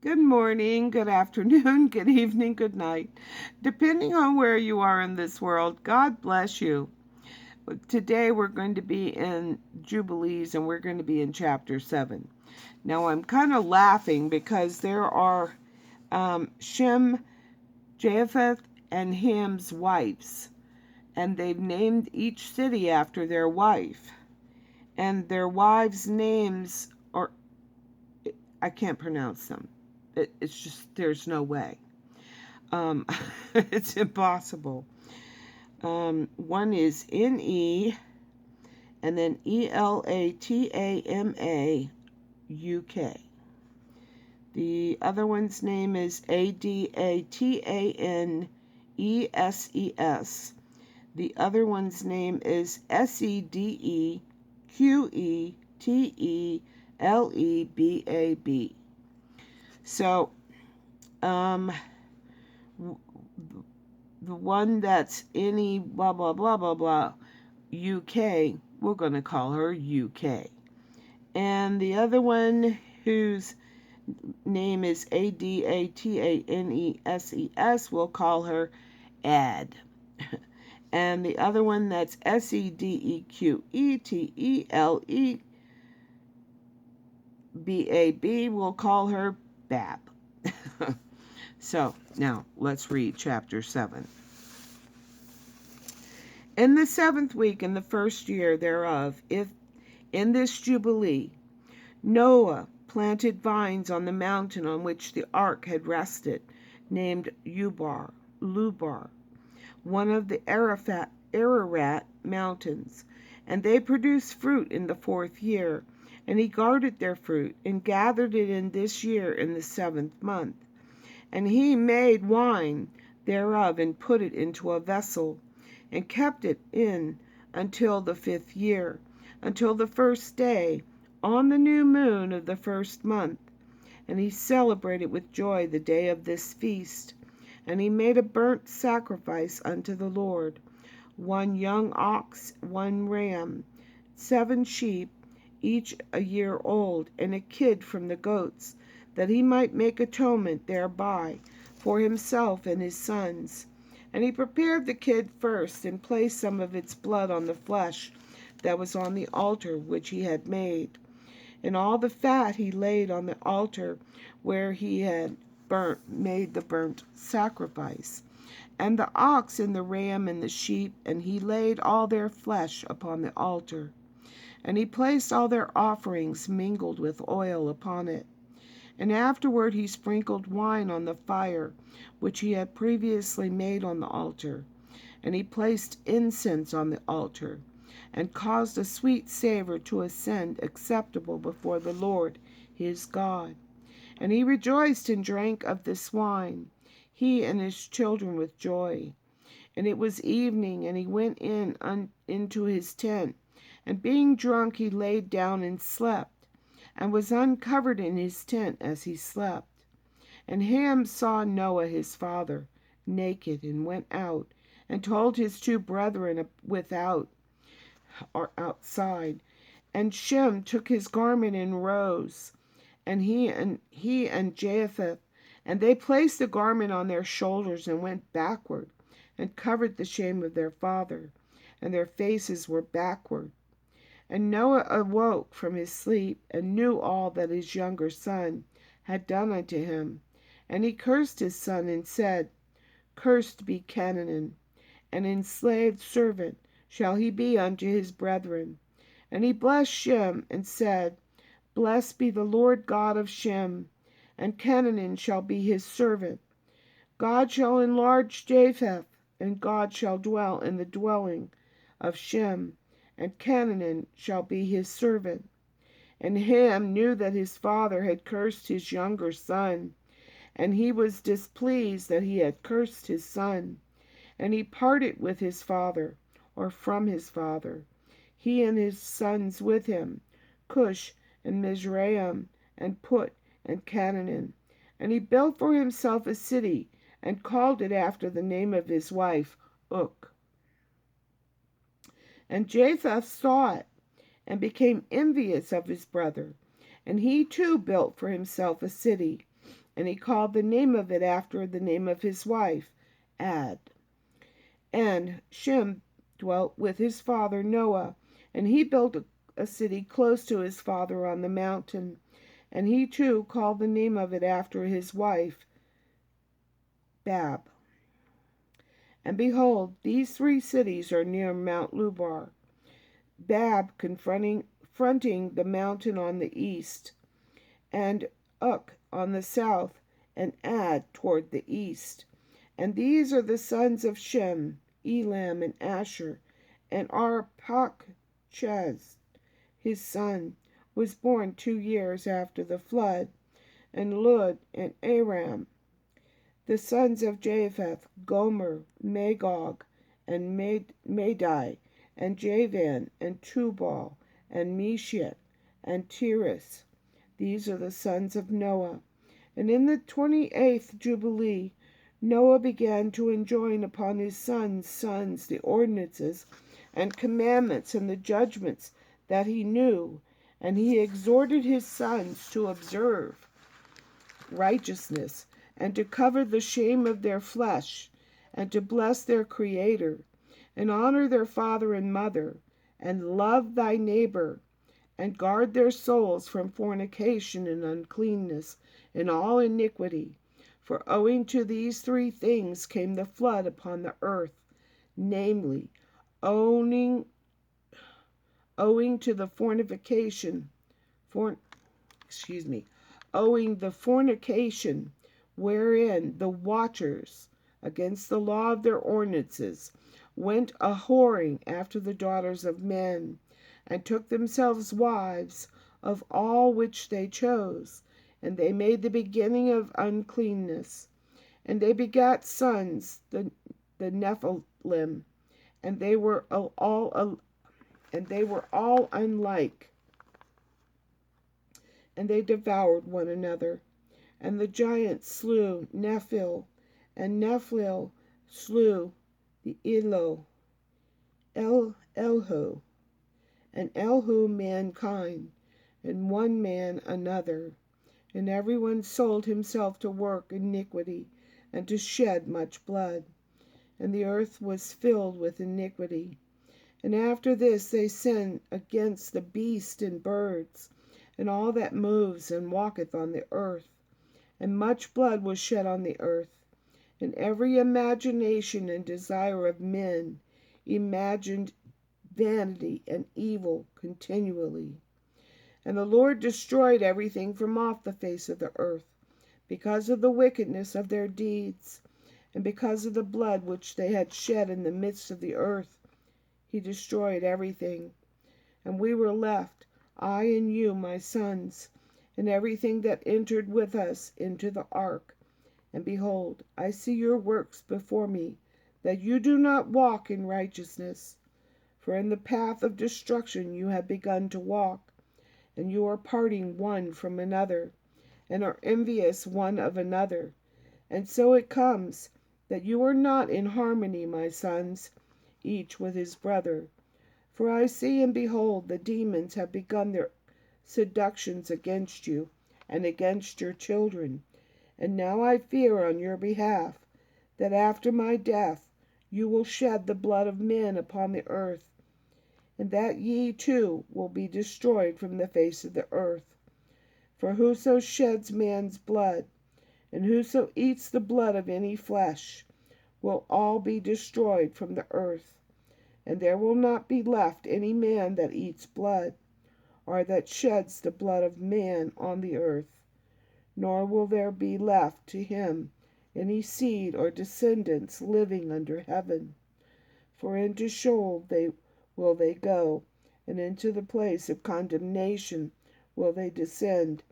Good morning, good afternoon, good evening, good night. Depending on where you are in this world, God bless you. Today we're going to be in Jubilees and we're going to be in chapter 7. Now I'm kind of laughing because there are Shem, Japheth, and Ham's wives, and they've named each city after their wife. And their wives' names are, I can't pronounce them. It's just, there's no way. Um, it's impossible. One is N-E and then Elatama UK. The other one's name is AdatanEses. The other one's name is Sedequetelebab. So, um, the one that's any blah blah blah blah blah UK, we're going to call her UK. And the other one whose name is Adataneses, we'll call her Ad. And the other one that's Sedequetelebab, we'll call her Bab. So, now let's read chapter 7. In the 7th week, in the 1st year thereof, if in this Jubilee, Noah planted vines on the mountain on which the ark had rested, named Lubar, one of the Ararat mountains, and they produced fruit in the 4th year. And he guarded their fruit, and gathered it in this year in the 7th month. And he made wine thereof, and put it into a vessel, and kept it in until the 5th year, until the 1st day, on the new moon of the 1st month. And he celebrated with joy the day of this feast. And he made a burnt sacrifice unto the Lord, 1 young ox, 1 ram, 7 sheep, each a year old, and a kid from the goats, that he might make atonement thereby for himself and his sons. And he prepared the kid first, and placed some of its blood on the flesh that was on the altar which he had made. And all the fat he laid on the altar where he had made the burnt sacrifice. And the ox and the ram and the sheep, and he laid all their flesh upon the altar. And he placed all their offerings mingled with oil upon it. And afterward he sprinkled wine on the fire which he had previously made on the altar. And he placed incense on the altar, and caused a sweet savor to ascend acceptable before the Lord his God. And he rejoiced and drank of this wine, he and his children with joy. And it was evening, and he went into his tent, and being drunk he laid down and slept, and was uncovered in his tent as he slept. And Ham saw Noah his father naked, and went out, and told his 2 brethren without, or outside. And Shem took his garment and rose, and he and Japheth, and they placed the garment on their shoulders, and went backward, and covered the shame of their father, and their faces were backward. And Noah awoke from his sleep, and knew all that his younger son had done unto him. And he cursed his son, and said, Cursed be Canaan, an enslaved servant shall he be unto his brethren. And he blessed Shem, and said, Blessed be the Lord God of Shem, and Canaan shall be his servant. God shall enlarge Japheth, and God shall dwell in the dwelling of Shem, and Canaan shall be his servant. And Ham knew that his father had cursed his younger son, and he was displeased that he had cursed his son. And he parted with his father, or from his father, he and his sons with him, Cush and Mizraim, and Put and Canaan. And he built for himself a city, and called it after the name of his wife, Uk. And Japheth saw it, and became envious of his brother. And he too built for himself a city, And he called the name of it after the name of his wife, Ad. And Shem dwelt with his father Noah, and he built a city close to his father on the mountain. And he too called the name of it after his wife, Bab. And behold, these three cities are near Mount Lubar, Bab fronting the mountain on the east, and Uk on the south, and Ad toward the east. And these are the sons of Shem, Elam, and Asher. And Arpachshad, his son, was born 2 years after the flood. And Lud and Aram. The sons of Japheth, Gomer, Magog, and Madai, and Javan, and Tubal, and Meshech, and Tiras. These are the sons of Noah. And in the 28th Jubilee, Noah began to enjoin upon his sons the ordinances and commandments and the judgments that he knew, and he exhorted his sons to observe righteousness, and to cover the shame of their flesh, and to bless their Creator, and honor their father and mother, and love thy neighbor, and guard their souls from fornication and uncleanness, and all iniquity. For owing to these three things came the flood upon the earth, namely, owing to the owing the fornication wherein the watchers, against the law of their ordinances, went a whoring after the daughters of men, and took themselves wives of all which they chose, and they made the beginning of uncleanness. And they begat sons, the Nephilim, and they were all unlike, and they devoured one another. And the giants slew Nephil, and Nephil slew the Elihu, and Elihu mankind, and one man another. And everyone sold himself to work iniquity, and to shed much blood. And the earth was filled with iniquity. And after this they sinned against the beast and birds, and all that moves and walketh on the earth. And much blood was shed on the earth, and every imagination and desire of men imagined vanity and evil continually. And the Lord destroyed everything from off the face of the earth, because of the wickedness of their deeds, and because of the blood which they had shed in the midst of the earth. He destroyed everything. And we were left, I and you, my sons, and everything that entered with us into the ark. And behold, I see your works before me, that you do not walk in righteousness. For in the path of destruction you have begun to walk, and you are parting one from another, and are envious one of another. And so it comes that you are not in harmony, my sons, each with his brother. For I see and behold, the demons have begun their seductions against you, and against your children. And now I fear on your behalf, that after my death you will shed the blood of men upon the earth, and that ye too will be destroyed from the face of the earth. For whoso sheds man's blood, and whoso eats the blood of any flesh, will all be destroyed from the earth. And there will not be left any man that eats blood, or that sheds the blood of man on the earth, nor will there be left to him any seed or descendants living under heaven. For into Sheol will they go, and into the place of condemnation will they descend,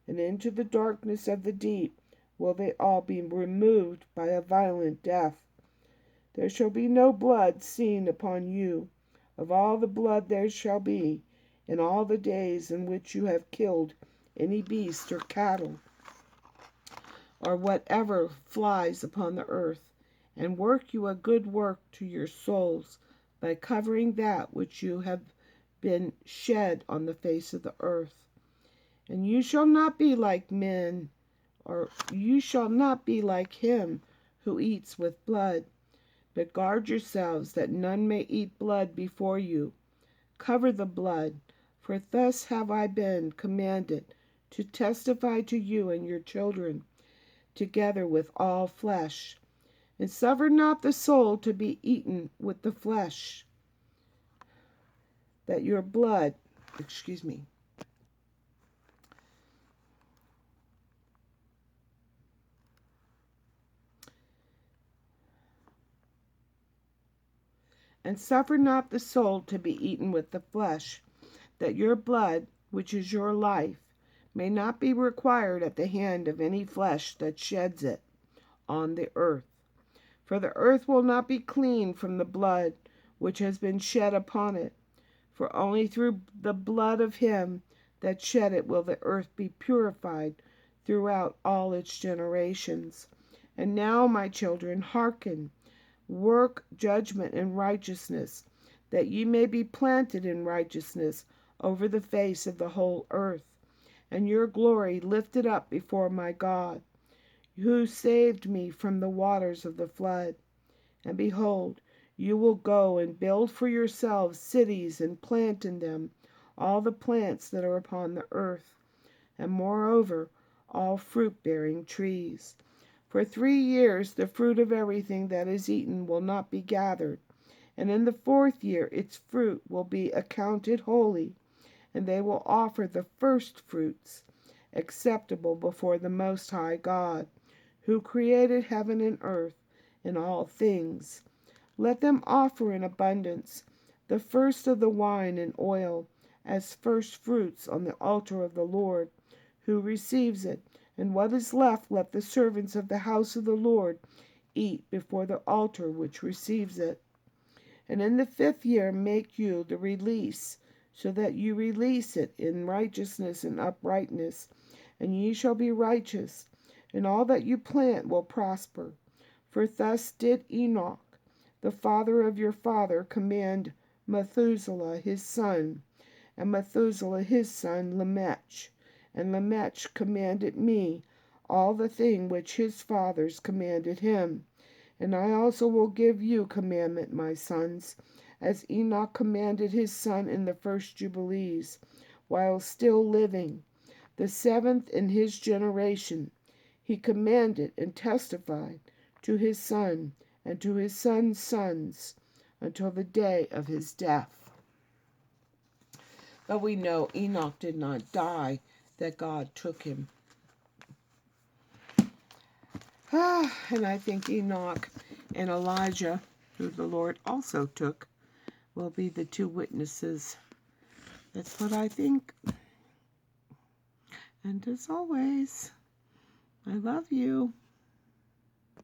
and into the darkness of the deep will they all be removed by a violent death. There shall be no blood seen upon you. Of all the blood there shall be in all the days in which you have killed any beast or cattle, or whatever flies upon the earth, and work you a good work to your souls, by covering that which you have been shed on the face of the earth. And you shall not be like men, or you shall not be like him who eats with blood. But guard yourselves that none may eat blood before you. Cover the blood, for thus have I been commanded to testify to you and your children, together with all flesh. And suffer not the soul to be eaten with the flesh, that your blood, and suffer not the soul to be eaten with the flesh, that your blood, which is your life, may not be required at the hand of any flesh that sheds it on the earth. For the earth will not be clean from the blood which has been shed upon it. For only through the blood of him that shed it will the earth be purified throughout all its generations. And now, my children, hearken, work judgment and righteousness, that ye may be planted in righteousness over the face of the whole earth, and your glory lifted up before my God, who saved me from the waters of the flood. And behold, you will go and build for yourselves cities and plant in them all the plants that are upon the earth, and moreover all fruit-bearing trees. For 3 years the fruit of everything that is eaten will not be gathered, and in the 4th year its fruit will be accounted holy, and they will offer the first fruits acceptable before the Most High God, who created heaven and earth and all things. Let them offer in abundance the first of the wine and oil as first fruits on the altar of the Lord, who receives it, and what is left let the servants of the house of the Lord eat before the altar which receives it. And in the 5th year make you the release, so that you release it in righteousness and uprightness, and ye shall be righteous, and all that you plant will prosper. For thus did Enoch, the father of your father, command Methuselah his son, and Methuselah his son Lamech, and Lamech commanded me all the thing which his fathers commanded him. And I also will give you commandment, my sons, as Enoch commanded his son in the first Jubilees, while still living, the 7th in his generation. He commanded and testified to his son and to his son's sons until the day of his death. But we know Enoch did not die, that God took him. And I think Enoch and Elijah, who the Lord also took, will be the 2 witnesses. That's what I think. And as always, I love you.